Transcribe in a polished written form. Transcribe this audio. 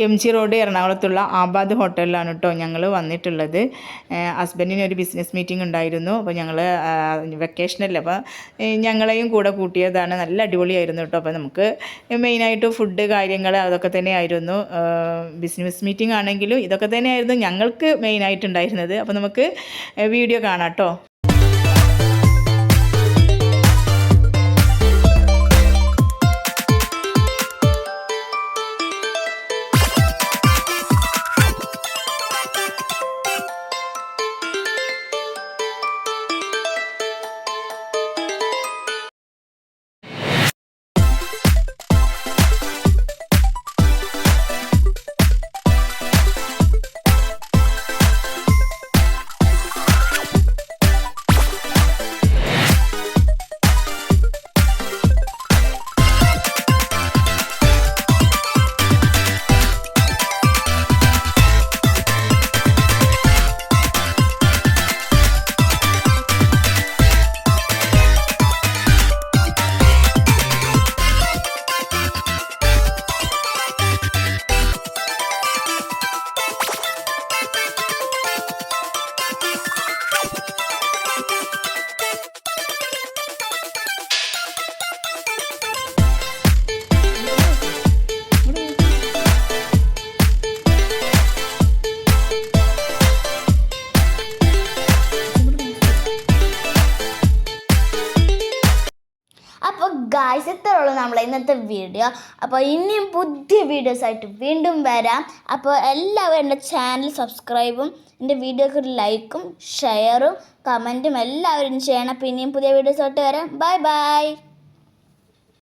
MG road എറണാകുളത്തുള്ള Abad ഹോട്ടലിലാണ് കേട്ടോ ഞങ്ങൾ വന്നിട്ടുള്ളത്. ഹസ്ബൻഡിന് ഒരു ബിസിനസ് മീറ്റിംഗ് ഉണ്ടായിരുന്നു. അപ്പോൾ ഞങ്ങൾ വെക്കേഷനല്ലേ, അപ്പോൾ ഞങ്ങളെയും കൂടെ കൂട്ടിയതാണ്. നല്ല അടിപൊളിയായിരുന്നു കേട്ടോ. അപ്പോൾ നമുക്ക് മെയിനായിട്ട് ഫുഡ് കാര്യങ്ങൾ അതൊക്കെ തന്നെയായിരുന്നു. ബിസിനസ് മീറ്റിംഗ് ആണെങ്കിലും ഇതൊക്കെ തന്നെയായിരുന്നു ഞങ്ങൾക്ക് മെയിനായിട്ടുണ്ടായിരുന്നത്. അപ്പോൾ നമുക്ക് വീഡിയോ കാണാം കേട്ടോ. അപ്പോൾ ഗായ്സ്, ഇത്രയുള്ളൂ നമ്മളെ ഇന്നത്തെ വീഡിയോ. അപ്പോൾ ഇനിയും പുതിയ വീഡിയോസായിട്ട് വീണ്ടും വരാം. അപ്പോൾ എല്ലാവരും എൻ്റെ ചാനൽ സബ്സ്ക്രൈബും എൻ്റെ വീഡിയോക്ക് ഒരു ലൈക്കും ഷെയറും കമൻറ്റും എല്ലാവരും ചെയ്യണം. അപ്പോൾ ഇനിയും പുതിയ വീഡിയോസായിട്ട് വരാം. Bye bye.